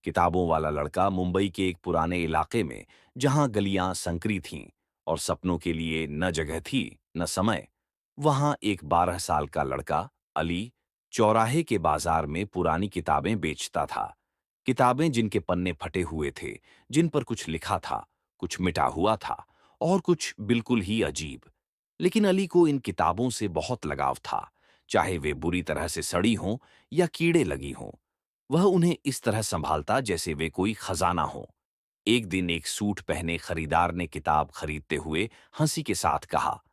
किताबों वाला लड़का मुंबई के एक पुराने इलाके में, जहां गलियां संकरी थीं और सपनों के लिए न जगह थी न समय, वहां एक 12 साल का लड़का अली चौराहे के बाजार में पुरानी किताबें बेचता था। किताबें जिनके पन्ने फटे हुए थे, जिन पर कुछ लिखा था, कुछ मिटा हुआ था और कुछ बिल्कुल ही अजीब। लेकिन अली को इन किताबों से बहुत लगाव था, चाहे वे बुरी तरह से सड़ी हों या कीड़े लगी हों। वह उन्हें इस तरह संभालता जैसे वे कोई खजाना हो। एक दिन एक सूट पहने खरीदार ने किताब खरीदते हुए हंसी के साथ कहा,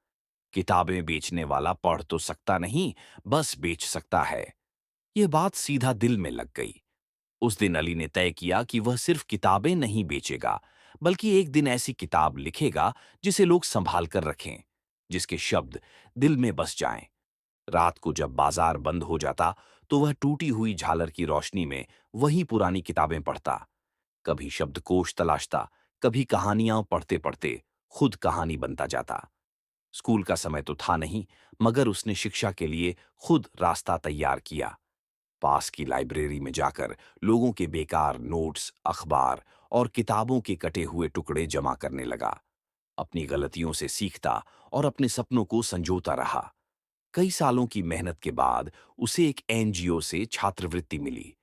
किताबें बेचने वाला पढ़ तो सकता नहीं, बस बेच सकता है। यह बात सीधा दिल में लग गई। उस दिन अली ने तय किया कि वह सिर्फ किताबें नहीं बेचेगा, बल्कि एक दिन ऐसी किताब लिखेगा जिसे लोग संभाल कर रखें, जिसके शब्द दिल में बस जाएं। रात को जब बाजार बंद हो जाता, तो वह टूटी हुई झालर की रोशनी में वही पुरानी किताबें पढ़ता। कभी शब्दकोश तलाशता, कभी कहानियां पढ़ते पढ़ते खुद कहानी बनता जाता। स्कूल का समय तो था नहीं, मगर उसने शिक्षा के लिए खुद रास्ता तैयार किया। पास की लाइब्रेरी में जाकर लोगों के बेकार नोट्स, अखबार और किताबों के कटे हुए टुकड़े जमा करने लगा। अपनी गलतियों से सीखता और अपने सपनों को संजोता रहा। कई सालों की मेहनत के बाद उसे एक एनजीओ से छात्रवृत्ति मिली।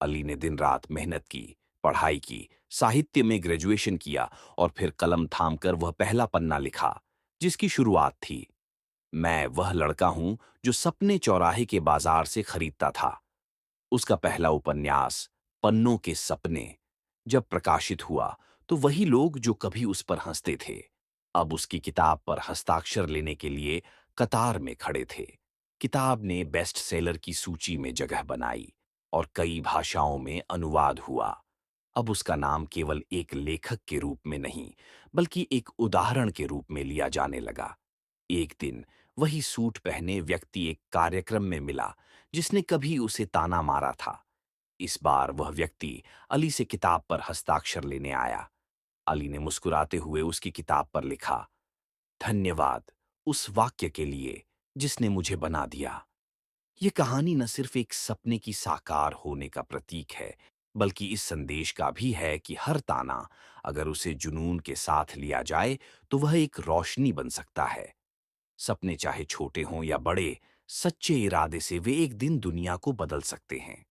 अली ने दिन रात मेहनत की, पढ़ाई की, साहित्य में ग्रेजुएशन किया और फिर कलम थामकर वह पहला पन्ना लिखा, जिसकी शुरुआत थी, मैं वह लड़का हूं जो सपने चौराहे के बाजार से खरीदता था। उसका पहला उपन्यास, पन्नों के सपने, जब प्रकाशित हुआ, तो वही लोग जो कभी उस पर हंसते थे, अब उसकी किताब पर हस्ताक्षर लेने के लिए कतार में खड़े थे। किताब ने बेस्ट सेलर की सूची में जगह बनाई और कई भाषाओं में अनुवाद हुआ। अब उसका नाम केवल एक लेखक के रूप में नहीं, बल्कि एक उदाहरण के रूप में लिया जाने लगा। एक दिन वही सूट पहने व्यक्ति एक कार्यक्रम में मिला, जिसने कभी उसे ताना मारा था। इस बार वह व्यक्ति अली से किताब पर हस्ताक्षर लेने आया। अली ने मुस्कुराते हुए उसकी किताब पर लिखा, धन्यवाद उस वाक्य के लिए जिसने मुझे बना दिया। ये कहानी न सिर्फ एक सपने की साकार होने का प्रतीक है, बल्कि इस संदेश का भी है कि हर ताना, अगर उसे जुनून के साथ लिया जाए, तो वह एक रोशनी बन सकता है। सपने चाहे छोटे हों या बड़े, सच्चे इरादे से वे एक दिन दुनिया को बदल सकते हैं।